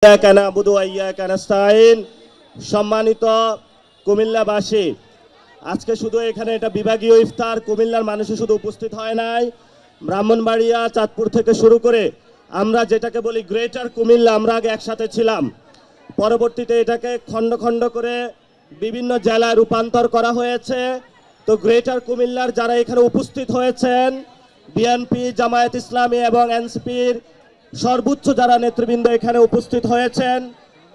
ইয়াকা নাবুদু ওয়া ইয়াকা নাস্তাইন। সম্মানিত কুমিল্লাবাসী, আজকে শুধু এখানে এটা বিভাগীয় ইফতার, কুমিল্লার মানুষ শুধু উপস্থিত হয় নাই, ব্রাহ্মণবাড়িয়া, চাঁদপুর থেকে শুরু করে আমরা যেটাকে বলি গ্রেটার কুমিল্লা, আমরা আগে একসাথে ছিলাম। পরবর্তীতে এটাকে খণ্ড খণ্ড করে বিভিন্ন জেলায় রূপান্তর করা হয়েছে। তো গ্রেটার কুমিল্লার যারা এখানে উপস্থিত হয়েছেন, বিএনপি, জামায়াত ইসলামী এবং এনসিপির সর্বোচ্চ যারা নেতৃবৃন্দ এখানে উপস্থিত হয়েছেন,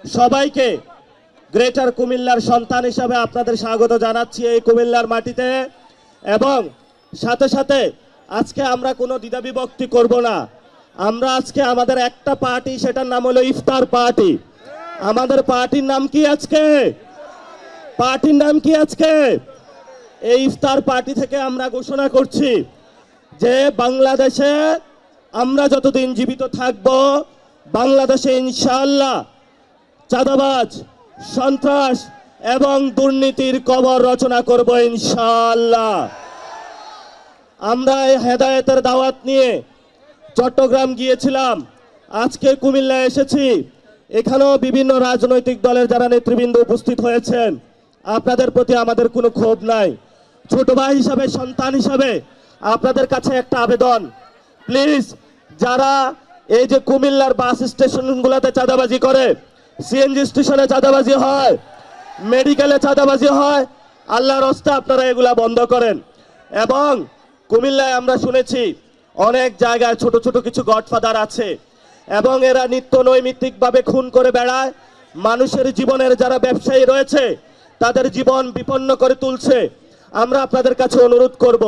সবাইকে গ্রেটার কুমিল্লার সন্তান হিসাবে আপনাদের স্বাগত জানাচ্ছি এই কুমিল্লার মাটিতে। এবং সাথে সাথে আজকে আমরা কোনো দ্বিধাবিভক্তি করব না। আমরা আজকে আমাদের একটা পার্টি, সেটার নাম হলো ইফতার পার্টি। আমাদের পার্টির নাম কি আজকে? পার্টির নাম কি আজকে? এই ইফতার পার্টি থেকে আমরা ঘোষণা করছি যে বাংলাদেশে আমরা যতদিন জীবিত থাকব, বাংলাদেশে ইনশাআল্লাহ চাঁদাবাজ, সন্ত্রাস এবং দুর্নীতির কবর রচনা করব ইনশাআল্লাহ। আমরা এই হেদায়েতের দাওয়াত নিয়ে চট্টগ্রাম গিয়েছিলাম, আজকে কুমিল্লায় এসেছি। এখানেও বিভিন্ন রাজনৈতিক দলের যারা নেতৃবৃন্দ উপস্থিত হয়েছেন, আপনাদের প্রতি আমাদের কোনো ক্ষোভ নাই। ছোট ভাই হিসাবে, সন্তান হিসাবে আপনাদের কাছে একটা আবেদন, প্লিজ যারা এই যে কুমিল্লার বাস স্টেশনগুলোতে চাঁদাবাজি করে, সিএনজি স্টেশনে চাঁদাবাজি হয়, মেডিকেলে চাঁদাবাজি হয়, আল্লাহর রাস্তে আপনারা এগুলা বন্ধ করেন। এবং কুমিল্লায় আমরা শুনেছি অনেক জায়গায় ছোট ছোট কিছু গডফাদার আছে এবং এরা নিত্য নৈমিত্তিকভাবে খুন করে বেড়ায়। মানুষের জীবনের যারা ব্যবসায়ী রয়েছে তাদের জীবন বিপন্ন করে তুলছে। আমরা আপনাদের কাছে অনুরোধ করব,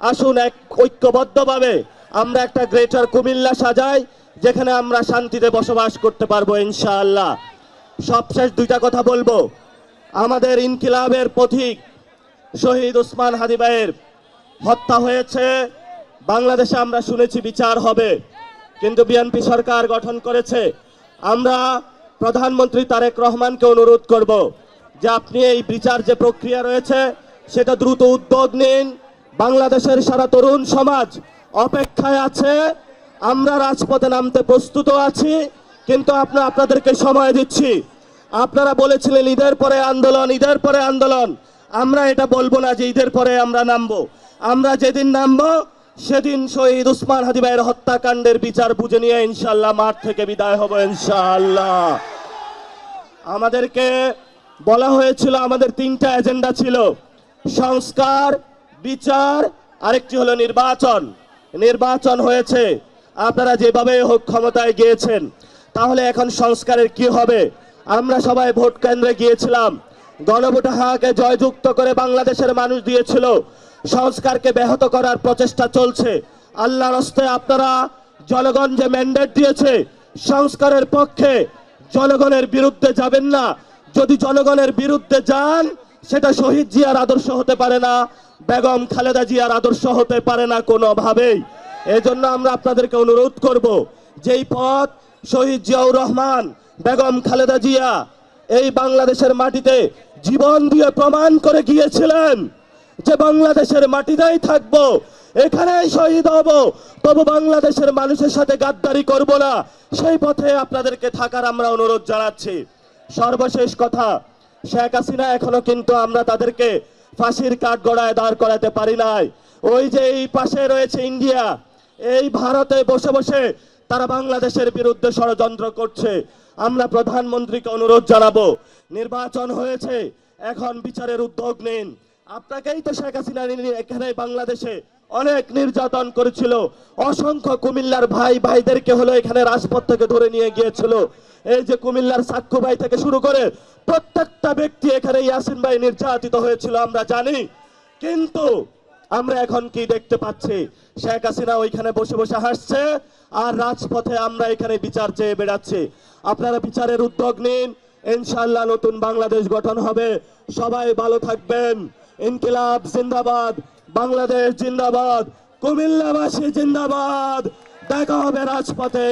আসুন এক ঐক্যবদ্ধভাবে আমরা একটা গ্রেটার কুমিল্লা সাজাই, যেখানে আমরা শান্তিতে বসবাস করতে পারবো ইনশাআল্লাহ। সবশেষ দুইটা কথা বলবো। আমাদের ইনকিলাবের পথিক শহীদ ওসমান হাদি ভাইয়ের হত্যা হয়েছে, বাংলাদেশে আমরা শুনেছি বিচার হবে, কিন্তু বিএনপি সরকার গঠন করেছে। আমরা প্রধানমন্ত্রী তারেক রহমানকে অনুরোধ করব যে আপনি এই বিচার যে প্রক্রিয়া রয়েছে সেটা দ্রুত উদ্যোগ নিন। বাংলাদেশের সারা তরুণ সমাজ অপেক্ষায় আছে, আমরা রাজপথে নামতে প্রস্তুত আছি, কিন্তু আপনাদেরকে সময় দিচ্ছি। আপনারা বলেছিলেন ঈদের পরে আন্দোলন, ঈদের পরে আন্দোলন। আমরা এটা বলবো না যে ঈদের পরে আমরা নামবো। আমরা যেদিন নামবো সেদিন শহীদ ওসমান হাদি ভাইয়ের হত্যাকাণ্ডের বিচার বুঝে নিয়ে ইনশাআল্লাহ মাঠ থেকে বিদায় হব ইনশাআল্লাহ। আমাদেরকে বলা হয়েছিল আমাদের তিনটা এজেন্ডা ছিল, সংস্কার, বিচার, আরেকটি হলো নির্বাচন। নির্বাচন হয়েছে, আপনারা যেভাবে হোক ক্ষমতায় গিয়েছেন, তাহলে এখন সংস্কারের কি হবে? আমরা সবাই ভোট কেন্দ্রে গিয়েছিলাম, গণভোট হাকে জয়যুক্ত করে বাংলাদেশের মানুষ দিয়েছিল। সংস্কারকে ব্যাহত করার প্রচেষ্টা চলছে। আল্লাহর রাস্তে আপনারা জনগণ যে ম্যান্ডেট দিয়েছে সংস্কারের পক্ষে, জনগণের বিরুদ্ধে যাবেন না। যদি জনগণের বিরুদ্ধে যান সেটা শহীদ জিয়ার আদর্শ হতে পারে না, বেগম খালেদা জিয়ার আদর্শ হতে পারে না কোনোভাবেই। এজন্য আমরা আপনাদেরকে অনুরোধ করব, যেই পথ শহীদ জিয়াউর রহমান, বেগম খালেদা জিয়া এই বাংলাদেশের মাটিতে জীবন দিয়ে প্রমাণ করে গিয়েছিলেন যে বাংলাদেশের মাটিতেই থাকবো, এখানেই শহীদ হব, তবু বাংলাদেশের মানুষের সাথে গাদ্দারি করব না, সেই পথে আপনাদেরকে থাকার আমরা অনুরোধ জানাচ্ছি। সর্বশেষ কথা, শেখ হাসিনা এখনো কিন্তু আমরা তাদেরকে ফাঁসির কাঠগড়ায় দাঁড় করাতে পারি নাই। ওই যে এই পাশে রয়েছে ইন্ডিয়া, এই ভারতে বসে বসে তারা বাংলাদেশের বিরুদ্ধে ষড়যন্ত্র করছে। আমরা প্রধানমন্ত্রীকে অনুরোধ জানাবো, নির্বাচন হয়েছে, এখন বিচারের উদ্যোগ নিন। আপনাকেই তো শেখ হাসিনা এখানে বাংলাদেশে অনেক নির্যাতন করেছিল, অসংখ্য কুমিল্লার ভাইদেরকে হলো এখানে রাজপথ থেকে ধরে নিয়ে গিয়েছিল। এই যে কুমিল্লার সাক্ষ্য ভাই থেকে শুরু করে প্রত্যেকটা ব্যক্তি এখানে ইয়াসিন ভাই নির্যাতিত হয়েছিল আমরা জানি। কিন্তু আমরা এখন কি দেখতে পাচ্ছি? শেখ হাসিনা ওইখানে বসে বসে হাসছে, আর রাজপথে আমরা এখানে বিচার চেয়ে বেড়াচ্ছি। আপনারা বিচারের উদ্যোগ নিন, ইনশাআল্লাহ নতুন বাংলাদেশ গঠন হবে। সবাই ভালো থাকবেন। ইনকিলাব জিন্দাবাদ, বাংলাদেশ জিন্দাবাদ, কুমিল্লাবাসী জিন্দাবাদ। দেখা হবে রাজপথে।